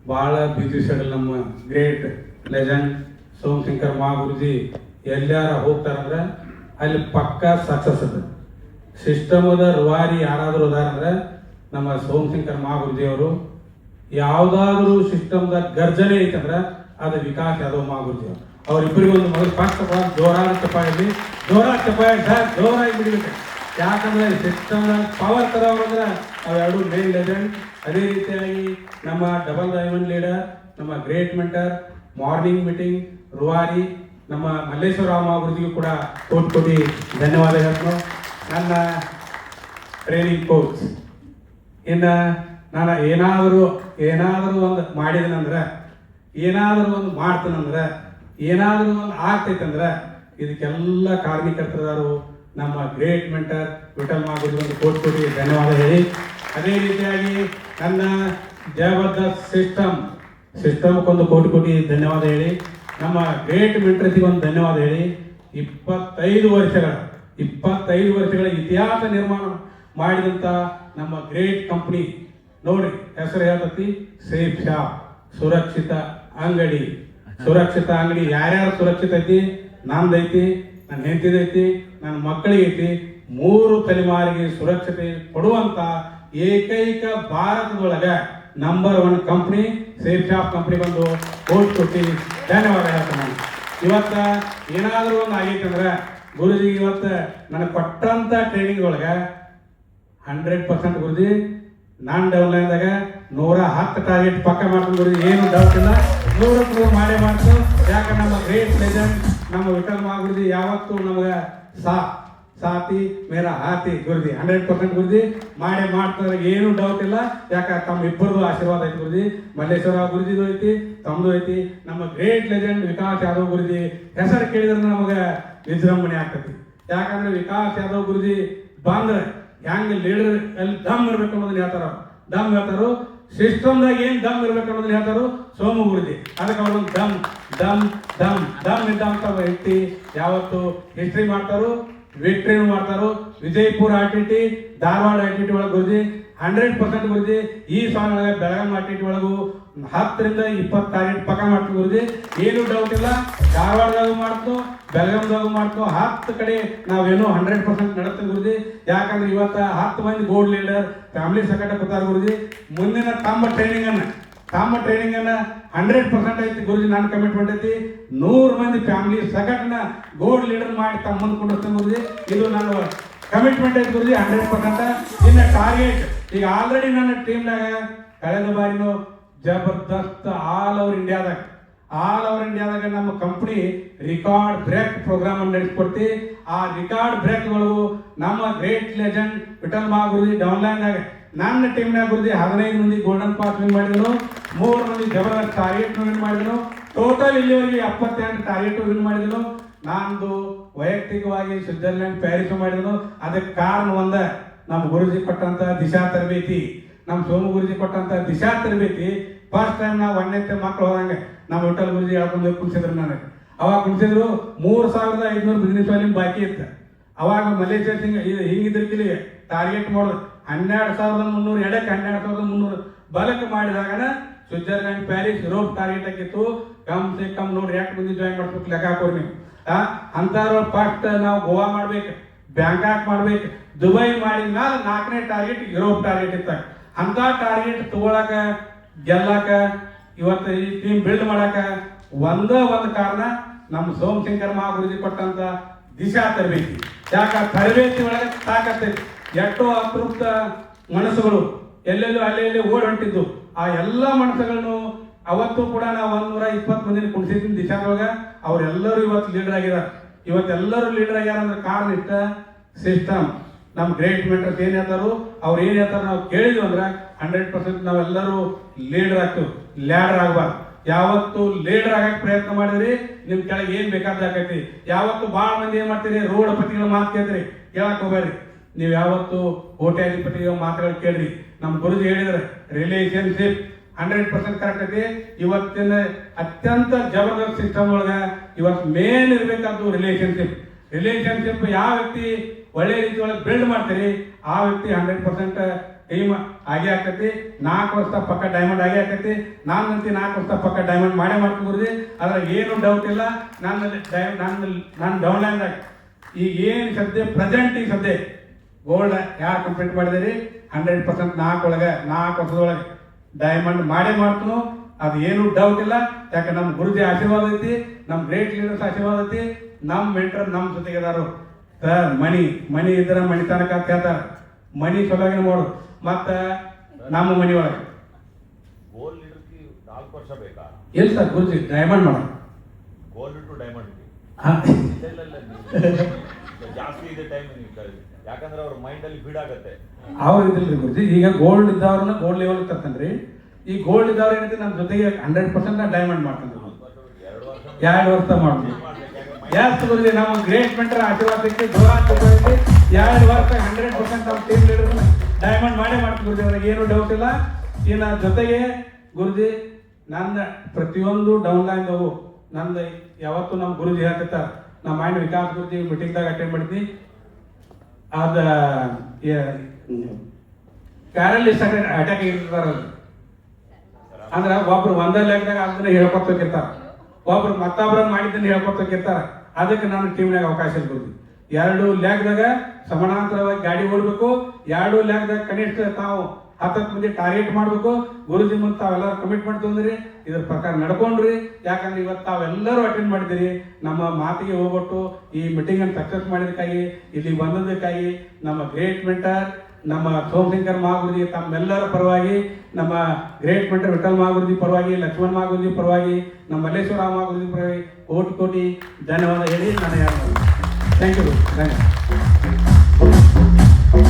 ಭಾಳ busy schedule ನಮ್ಮ great legend ಸೋಮಶಂಕರ್ ಮಹಾಗುರುಜಿ ಎಲ್ಲಾರ ಹೋಗ್ತಾರಂದ್ರೆ ಅಲ್ಲಿ ಪಕ್ಕಾ ಸಕ್ಸಸ್ ಅದ. ಸಿಸ್ಟಮದ ರೂವಾರಿ ಯಾರಾದರೂ ಅದಾರಂದ್ರೆ ನಮ್ಮ ಸೋಮಶಂಕರ್ ಮಹಾಗುರುಜಿ ಅವರು. ಯಾವುದಾದ್ರೂ ಸಿಸ್ಟಮ್ದಾಗ ಗರ್ಜನೆ ಐತಂದ್ರೆ ಅದು ವಿಕಾಸ್ ಯಾದವ್ ಮಹಾಗುರುಜಿ ಅವರು. ಅವರಿಬ್ಬರಿಗೂ ಒಂದು ಮೊದಲು ಫಸ್ಟ್ ಜೋರಾದ ಚಪಾಳಿ ಜೋರಾಗಿ ಬಿಡಬೇಕು. ಯಾಕಂದ್ರೆ ಸಿಸ್ಟಮ್ದಾಗ ಪವರ್ ತರೋರಂದ್ರೆ ಅವೆರಡು ಮೇನ್ ಲೆಜೆಂಡ್. ಅದೇ ರೀತಿಯಾಗಿ ನಮ್ಮ ಡಬಲ್ ಡೈಮಂಡ್ ಲೀಡರ್, ನಮ್ಮ ಗ್ರೇಟ್ ಮೆಂಟರ್, ಮಾರ್ನಿಂಗ್ ಮೀಟಿಂಗ್ ರೂವಾರಿ ನಮ್ಮ ಮಲ್ಲೇಶ್ವರರಾವ್ ಮಹಾಗುರುಜಿಗೂ ಕೂಡ ಕೋಟಿ ಧನ್ಯವಾದಗಳನ್ನು. ನನ್ನ ಟ್ರೈನಿಂಗ್ ಕೋಚ್. ಇನ್ನು ನಾನು ಏನಾದರೂ ಒಂದು ಮಾಡಿದನಂದ್ರೆ, ಏನಾದರೂ ಒಂದು ಮಾಡ್ತೀನಂದ್ರೆ, ಏನಾದರೂ ಒಂದು ಆಗ್ತೈತಂದ್ರೆ ಇದಕ್ಕೆಲ್ಲ ಕಾರಣಕರ್ತರಾರು ನಮ್ಮ ಗ್ರೇಟ್ ಮೆಂಟರ್ ವಿಠಲ್ ಮಹಾಗುರುಜಿ ಒಂದು ಕೋಟಿ ಧನ್ಯವಾದ ಹೇಳಿ, ಅದೇ ರೀತಿಯಾಗಿ ನನ್ನ ಜಬರ್ದಸ್ತ್ ಸಿಸ್ಟಮ್ಗೊಂದು ಕೋಟಿ ಧನ್ಯವಾದ ಹೇಳಿ, ನಮ್ಮ ಗ್ರೇಟ್ ಮೆಂಟರ್ಸಿಗೆ ಒಂದು ಧನ್ಯವಾದ ಹೇಳಿ. 25 ವರ್ಷಗಳ ಇತಿಹಾಸ ನಿರ್ಮಾಣ ಮಾಡಿದಂಥ ನಮ್ಮ ಗ್ರೇಟ್ ಕಂಪ್ನಿ ನೋಡ್ರಿ, ಹೆಸರು ಹೇಳ್ತತಿ ಸೇಫ್ ಶಾಪ್, ಸುರಕ್ಷಿತ ಅಂಗಡಿ. ಯಾರ್ಯಾರು ಸುರಕ್ಷಿತ ಐತಿ? ನಂದೈತಿ, ನನ್ನ ಹೆಂಡತಿದೈತಿ, ನನ್ನ ಮಕ್ಕಳಿಗೆ ಐತಿ. 3 ತಲೆಮಾರಿಗೆ ಸುರಕ್ಷತೆ ಕೊಡುವಂತ ಏಕೈಕ ಭಾರತದೊಳಗ number 1 company Safe Shop company ಬಂದು ಕೋಟಿ ಧನ್ಯವಾದ ಹೇಳ್ತಾನೆ. ಇವತ್ತ ಏನಾದರೂ ಒಂದು ಆಗೈತಂದ್ರೆ ಗುರುಜಿ ಇವತ್ತು ನನಗೆ ಕೊಟ್ಟಂತ ಟ್ರೈನಿಂಗ್ ಒಳಗೆ 100% ಗುರುಜಿ ನಾನು ಡೆವಲಪ್ದಾಗ 110 ಟಾರ್ಗೆಟ್ ಪಕ್ಕ ಮಾಡ್ಕೊಂಡು ಗುರುಜಿ, ಏನು ಡೌಟ್ ಇಲ್ಲ, 100 ಮಾಡೇ ಮಾಡ್ತು. ಯಾಕಂದ್ರೆ ನಮ್ಮ ಗ್ರೇಟ್ ಲೆಜೆಂಡ್ ನಮ್ಮ ವಿಠಲ್ ಮಹಾಗುರುಜಿ ಯಾವತ್ತೂ ನಮಗೆ ಸಾತಿ ಮೇರ ಹಾತಿ ಗುರುಜಿ 100% ಗುರುಜಿ ಮಾಡೇ ಮಾಡ್ತಾರೆ, ಏನು ಡೌಟ್ ಇಲ್ಲ. ಯಾಕೆ ತಮ್ಮ ಇಬ್ಬರದು ಆಶೀರ್ವಾದ ಐತಿ ಗುರುಜಿ. ಮಲ್ಲೇಶ್ವರ ಗುರುಜಿದು ಐತಿ, ತಮ್ಮದು ಐತಿ. ನಮ್ಮ ಗ್ರೇಟ್ ಲೆಜೆಂಡ್ ವಿಕಾಸ್ ಯಾದವ್ ಗುರುಜಿ ಹೆಸರು ಕೇಳಿದ್ರೆ ನಮಗೆ ವಿಜೃಂಭಣೆ ಆಗ್ತೈತಿ. ಯಾಕಂದ್ರೆ ವಿಕಾಸ್ ಯಾದವ್ ಗುರುಜಿ ಬಂದ್ರೆ ಹೆಂಗೆ ಲೀಡರ್ ಅಲ್ಲಿ ದಮ್ ಇರ್ಬೇಕು ಅನ್ನೋದನ್ನ ಹೇಳ್ತಾರೋ, ಸಿಸ್ಟಮ್ದಾಗ ಏನ್ ದಮ್ ಇರ್ಬೇಕು ಅನ್ನೋದನ್ನ ಹೇಳ್ತಾರೋ ಸೋಮು ಗುರುಜಿ. ಅದಕ್ಕೆ ಅವ್ರೊಂದು ದಮ್ ಇದ್ದಂತ ವ್ಯಕ್ತಿ ಯಾವತ್ತು ಹಿಸ್ಟ್ರಿ ಮಾಡ್ತಾರೋ, ವಿಕ್ಟ್ರಿನೂ ಮಾಡ್ತಾರೋ. ವಿಜಯಪುರ RTT, ಧಾರವಾಡ RTT ಒಳಗೆ ಗುರುಜಿ 100% ಗುರುಜಿ. ಈ ಸಾಂಗ್ ಒಳಗೆ ಬೆಳಗಾಂ RTT ಒಳಗೂ 10 ರಿಂದ 20 ಟಾರ್ಗೆಟ್ ಪಕ್ಕ ಮಾಡ್ತೀವಿ ಗುರುಜಿ, ಏನು ಡೌಟ್ ಇಲ್ಲ. ಧಾರವಾಡದಾಗೂ ಮಾಡ್ತು, ಬೆಳಗಾಂದಾಗೂ ಮಾಡ್ತು, 10 ಕಡೆ ನಾವೇನೋ 100% ನಡೆಸ್ತೀವಿ ಗುರುಜಿ. ಯಾಕಂದ್ರೆ ಇವತ್ತು 10 ಮಂದಿ ಗೋಲ್ಡ್ ಲೀಡರ್ ಫ್ಯಾಮಿಲಿ ಸೆಕ್ರೆಟರಿ ಕೂತಾರ ಗುರುಜಿ. ಮುಂದಿನ ತಮ್ಮ ಟ್ರೈನಿಂಗ್ ಅನ್ನ 100% ಐತಿ ಗುರುಜಿ. ನನ್ನ ಕಮಿಟ್ಮೆಂಟ್ ಐತಿ 100 ಮಂದಿ ಫ್ಯಾಮಿಲಿ ಸೆಕ್ರೆಟರಿನ ಗೋಲ್ಡ್ ಲೀಡರ್ ಮಾಡಿ ತಮ್ಮ ಮುಂದೆ ಕೊಂಡಿರ್ತೀನಿ ಗುರುಜಿ. ಇದು ನನ್ನ ಕಮಿಟ್ಮೆಂಟ್ ಐತಿ ಗುರುಜಿ 100%. ಇನ್ನು ಟಾರ್ಗೆಟ್ ಈಗ ಆಲ್ರೆಡಿ ನನ್ನ ಟೀಮ್ನಾಗ ಕಳೆದ ಬಾರಿನೂ ಜಬರ್ದಸ್ತ್ ಆಲ್ ಓವರ್ ಇಂಡಿಯಾದಾಗ ನಮ್ಮ ಕಂಪ್ನಿ ರಿಕಾರ್ಡ್ ಬ್ರೇಕ್ ಪ್ರೋಗ್ರಾಮ್ ಅನ್ನು ನಡೆಸ್ಕೊಡ್ತಿ. ಆ ರಿಕಾರ್ಡ್ ಬ್ರೇಕ್ಗಳು ನಮ್ಮ ಗ್ರೇಟ್ ಲೆಜೆಂಡ್ ವಿಠಲ್ ಮಹಾಗುರುಜಿ ಡೌನ್ಲೈನ್ದಾಗ ನನ್ನ ಟೀಮ್ನಾಗ ಗುರುಜಿ 15 ಮಂದಿ ಗೋಲ್ಡನ್ ಪಾಸ್ ವಿನ್ ಮಾಡಿದನು, 3 ಮಂದಿ ಜಬರ್ದಸ್ತ್ ಟಾರ್ಗೆಟ್ ವಿನ್ ಮಾಡಿದನು. ಟೋಟಲ್ ಇಲ್ಲಿವರೆಗೆ 78 ಟಾರ್ಗೆಟ್ ವಿನ್ ಮಾಡಿದನು. ನಾನು ವೈಯಕ್ತಿಕವಾಗಿ ಸ್ವಿಟ್ಜರ್ಲೆಂಡ್ ಪ್ಯಾರಿಸ್ ಮಾಡಿದನು. ಅದಕ್ಕೆ ಕಾರಣ ಒಂದ ನಮ್ಮ ಗುರುಜಿ ಕೊಟ್ಟಂತ ದಿಶಾ ತರಬೇತಿ, ನಮ್ಮ ಸೋಮು ಗುರುಜಿ ಕೊಟ್ಟಂತ ದಿಶಾ ತರಬೇತಿ. ಫಸ್ಟ್ ಟೈಮ್ ನಾವು 1ನೇ ಮಕ್ಕಳು ಹೋದಂಗೆ ನಮ್ಮ ವಿಠಲ್ ಗುರುಜಿ ಹೇಳ್ಕೊಂಡು ಕುಣಿಸಿದ್ರು. ನನಗೆ ಅವಾಗ ಕುಣಿಸಿದ್ರು 3500 ಬಿಸ್ನೆಸ್ ವಾಲ್ಯೂಮ್ ಬಾಕಿ ಇತ್ತು. ಅವಾಗ ಮಲೇಷ್ಯಾ ಹಿಂಗಿದ್ರಕಿಲಿ ಟಾರ್ಗೆಟ್ ಮಾಡೋದು 12300 ಎಡಕ್ಕೆ 12300 ಬಲಕ್ಕೆ ಮಾಡಿದಾಗನ ಸ್ವಿಟ್ಜರ್ಲೆಂಡ್ ಪ್ಯಾರಿಸ್ ಯುರೋಪ್ ಟಾರ್ಗೆಟ್ ಆಗಿತ್ತು. ಕಮ್ ಸೆ ಕಮ್ ನೋಡಿ ಎಷ್ಟು ಮಂದಿ ಜಾಯಿನ್ ಮಾಡ್ಬೇಕು ಲೆಕ್ಕ ಹಾಕೋರಿ ನೀವು. ಅಂತಾರ ಫಸ್ಟ್ ನಾವು ಗೋವಾ ಮಾಡ್ಬೇಕು, ಬ್ಯಾಂಕಾಕ್ ಮಾಡ್ಬೇಕು, ದುಬೈ ಮಾಡಿದ ಮೇಲೆ 4ನೇ ಟಾರ್ಗೆಟ್ ಯುರೋಪ್ ಟಾರ್ಗೆಟ್ ಇತ್ತ. ಅಂತ ಟಾರ್ಗೆಟ್ ತಗೊಳಕ ಗೆಲ್ಲಕ ಇವತ್ತು ಈ ಟೀಮ್ ಬಿಲ್ಡ್ ಮಾಡಕ ಒಂದು ಕಾರಣ ನಮ್ಮ ಸೋಮಶಂಕರ್ ಮಹಾಗುರುಜಿ ಕೊಟ್ಟಂತ ದಿಶಾ ತರಬೇತಿ. ಯಾಕ ತರಬೇತಿ ಒಳಗೆ ತಾಕತ್ತೈತಿ. ಎಷ್ಟೋ ಅತೃಪ್ತ ಮನಸ್ಸುಗಳು ಎಲ್ಲೆಲ್ಲೂ ಅಲ್ಲೆಲ್ಲಿ ಓಡ್ ಹೊಂಟಿದ್ದು, ಆ ಎಲ್ಲ ಮನಸ್ಸುಗಳನ್ನು ಅವತ್ತು ಕೂಡ ನಾವು 120 ಮಂದಿನ ಕುಣಿಸಿದ್ದೀನಿ ದಿಶಾದೊಳಗ. ಅವರೆಲ್ಲರೂ ಇವತ್ತು ಲೀಡರ್ ಆಗ್ಯಾರ. ಇವತ್ತೆಲ್ಲರೂ ಲೀಡರ್ ಆಗ್ಯಾರ ಅಂದ್ರೆ ಕಾರಣ ಇಷ್ಟ ಸಿಸ್ಟಮ್. ನಮ್ಮ ಗ್ರೇಟ್ ಮೆಂಟರ್ಸ್ ಏನ್ ಹೇಳ್ತಾರೋ ಅವ್ರು ಏನ್ ಹೇಳ್ತಾರ ನಾವು ಕೇಳಿದ್ವಿ ಅಂದ್ರೆ 100% ನಾವೆಲ್ಲರೂ ಲೀಡರ್ ಆಗ್ತೀವಿ, ಲ್ಯಾಡರ್ ಆಗ್ಬಾರ್ದು. ಯಾವತ್ತು ಲೀಡರ್ ಆಗಕ್ಕೆ ಪ್ರಯತ್ನ ಮಾಡಿದ್ರಿ ನಿಮ್ ಕೆಳಗೆ ಏನ್ ಬೇಕಾದಾಕೈತಿ. ಯಾವತ್ತು ಭಾಳ ಮಂದಿ ಏನ್ ಮಾಡ್ತೀರಿ, ರೋಡಪತಿಗಳ ಮಾತು ಕೇಳ್ತೀರಿ, ಕೇಳಕ್ ಹೋಗ್ಬೇಡ್ರಿ. ನೀವು ಯಾವತ್ತು ಕೋಟ್ಯಾಧಿಪತಿಗಳ ಮಾತುಗಳು ಕೇಳ್ರಿ. ನಮ್ಮ ಗುರುಜಿ ಹೇಳಿದ್ರೆ ರಿಲೇಶನ್ಶಿಪ್ 100% ಕರೆಕ್ಟ್ ಐತಿ. ಇವತ್ತಿನ ಅತ್ಯಂತ ಜಬರ್ದಸ್ತ್ ಸಿಸ್ಟಮ್ ಒಳಗ ಇವತ್ತು ಮೇನ್ ಇರ್ಬೇಕಾದ್ದು ರಿಲೇಶನ್ಶಿಪ್. ಯಾವ ವ್ಯಕ್ತಿ ಒಳ್ಳೆ ರೀತಿ ಒಳಗೆ ಬಿಲ್ಡ್ ಮಾಡ್ತೀರಿ ಆ ವ್ಯಕ್ತಿ 100% ಟೀಮ್ ಆಗೇ ಆಗ್ತೈತಿ. 4 ವರ್ಷ ಪಕ್ಕ ಡೈಮಂಡ್ ಆಗೇ ಆಗ್ತೈತಿ. ನಾನಂತಿ 4 ವರ್ಷ ಪಕ್ಕ ಡೈಮಂಡ್ ಮಾಡೇ ಮಾಡ್ತೀನಿ ಗುರುಜಿ. ಅದ್ರಾಗ ಏನು ಡೌಟ್ ಇಲ್ಲ. ನಾನು ಡೌನ್ಲೈನ್ದಾಗ ಈಗ ಏನು ಸದ್ಯ ಪ್ರೆಸೆಂಟ್ ಈಗ ಸದ್ಯ ಗೋಲ್ಡ್ ಯಾರು ಕಂಪ್ಲೀಟ್ ಮಾಡಿದಿರಿ 100% 4 ವರ್ಷದೊಳಗೆ ಡೈಮಂಡ್ ಮಾಡೇ ಮಾಡ್ತೀನೋ ಅದು ಏನು ಡೌಟ್ ಇಲ್ಲ. ಯಾಕೆ ನಮ್ಮ ಗುರುಜಿ ಆಶೀರ್ವಾದ ಐತಿ, ನಮ್ಮ ಗ್ರೇಟ್ ಲೀಡರ್ಸ್ ಆಶೀರ್ವಾದ ಐತಿ, ನಮ್ಮ ಮೆಂಟರ್ ನಮ್ಮ ಜೊತೆಗಿದಾರು. ಸರ್ ಮನಿ ಇದ್ರೆ ಮನಿ ತನಕ ಅಂತ ಹೇಳ್ತಾರೆ. ಮನಿ ಸೊಲಾಗಿನ ಮಾಡು ಮತ್ತು ನಮ್ಮ ಮನಿ ಒಳಗೆ ಗೋಲ್ಡ್ ಲೀಡರ್ಗೆ 4 ವರ್ಷ ಬೇಕಾ? ಇಲ್ಲ ಸರ್, ಗುರುಜಿ ಡೈಮಂಡ್ ಮಾಡೋಣ. ಗೋಲ್ಡ್ ಟು ಡೈಮಂಡ್ ಜಾಸ್ತಿ ಇದೆ ಟೈಮ್ ನೀವು, ಯಾಕಂದ್ರೆ ಅವ್ರ ಮೈಂಡ್ ಅಲ್ಲಿ ಫೀಡ್ ಆಗುತ್ತೆ. ಅವ್ರು ಇದಿಲ್ರಿ ಗುರುಜಿ. ಈಗ ಗೋಲ್ಡ್ ಇದ್ದವ್ರನ್ನ ಗೋಲ್ಡ್ ಲೆವೆಲ್ ತರ್ತೇನ್ರಿ. ಈ ಗೋಲ್ಡ್ ಇದ್ದವ್ರು ಏನೈತಿ ನಮ್ಮ ಜೊತೆಗೆ 100% ನಾ ಡೈಮಂಡ್ ಮಾಡ್ತೀನಿ. 2 ವರ್ಷ ಮಾಡ್ತೀನಿ. ಜಾಸ್ತಿ ಗುರುಜಿ ನಮ್ಮ ಗ್ರೇಟ್ ಮೆಂಟರ್ ಆಶೀರ್ವಾದಕ್ಕೆ ಜೋರಾಗಿ 2 ವರ್ಷ 100% ನಮ್ಮ ಟೀಮ್ ಲೀಡರ್ ಡೈಮಂಡ್ ಮಾಡೇ ಮಾಡ್ತೀನಿ ಗುರುಜಿ. ಅವ್ರಿಗೆ ಏನು ಡೌಟ್ ಇಲ್ಲ. ಇನ್ನು ಜೊತೆಗೆ ಗುರುಜಿ ನನ್ನ ಪ್ರತಿಯೊಂದು ಡೌನ್ಲೈನ್ದವು ನಂದು ಯಾವತ್ತು ನಮ್ಮ ಗುರುಜಿ ಹೇಳ್ತಿರ್ತಾರೆ. ನಮ್ಮ ಮೈಂಡ್ ವಿಕಾಸ್ ಗುರುಜಿ ಮೀಟಿಂಗ್ದಾಗ ಅಟೆಂಡ್ ಮಾಡ್ತೀನಿ. ಅದ ಪ್ಯಾರಲಿಸ್ಟ್ ಅಟ್ಯಾಕ್ ಇರ್ತಾರ. ಅಂದ್ರೆ ಒಬ್ರು ಒಂದೇ ಲೆಕ್ಕದಾಗ ಅದನ್ನ ಹೇಳ್ಕೊತ ಹೋಗಿರ್ತಾರ, ಒಬ್ರು ಮತ್ತೊಬ್ರನ್ನ ಮಾಡಿದ್ದನ್ನ ಹೇಳ್ಕೊತ ಹೋಗಿರ್ತಾರ. ಅದಕ್ಕೆ ನಾನು ಟೀಮ್ನಾಗ ಅವಕಾಶ ಇರ್ಬೋದು. 2 ಲೆಕ್ಕದಾಗ ಸಮಾನಾಂತರವಾಗಿ ಗಾಡಿ ಓಡಬೇಕು. 2 ಲೆಕ್ಕದಾಗ ಕನಿಷ್ಠ ತಾವು 10 ಮಂದಿ ಟಾರ್ಗೆಟ್ ಮಾಡಬೇಕು. ಗುರುಜಿ ಮುಂದೆ ತಾವೆಲ್ಲರೂ ಕಮಿಟ್ಮೆಂಟ್ ತೊಂದ್ರಿ, ಇದ್ರ ಪ್ರಕಾರ ನಡ್ಕೊಂಡ್ರಿ. ಯಾಕಂದ್ರೆ ಇವತ್ತು ತಾವೆಲ್ಲರೂ ಅಟೆಂಡ್ ಮಾಡಿದಿರಿ. ನಮ್ಮ ಮಾತಿಗೆ ಹೋಗ್ಬಿಟ್ಟು ಈ ಮೀಟಿಂಗ್ ಅನ್ನು ಸಕ್ಸಸ್ ಮಾಡಿದಕ್ಕಾಗಿ, ಇಲ್ಲಿ ಬಂದದಕ್ಕಾಗಿ ನಮ್ಮ ಗ್ರೇಟ್ ಮೆಂಟರ್ ನಮ್ಮ ಸೋಮಶಂಕರ್ ಮಹಾಗುರುಜಿ ತಮ್ಮೆಲ್ಲರ ಪರವಾಗಿ, ನಮ್ಮ ಗ್ರೇಟ್ ಮೆಂಟರ್ ವಿಠಲ್ ಮಹಾಗುರುಜಿ ಪರವಾಗಿ, ಲಕ್ಷ್ಮಣ್ ಮಹಾಗುರುಜಿ ಪರವಾಗಿ, ನಮ್ಮ ಮಲ್ಲೇಶ್ವರ ಮಹಾಗುರುಜಿ ಪರವಾಗಿ ಕೋಟಿ ಧನ್ಯವಾದ ಹೇಳಿ ನಾನು ಥ್ಯಾಂಕ್ ಯು.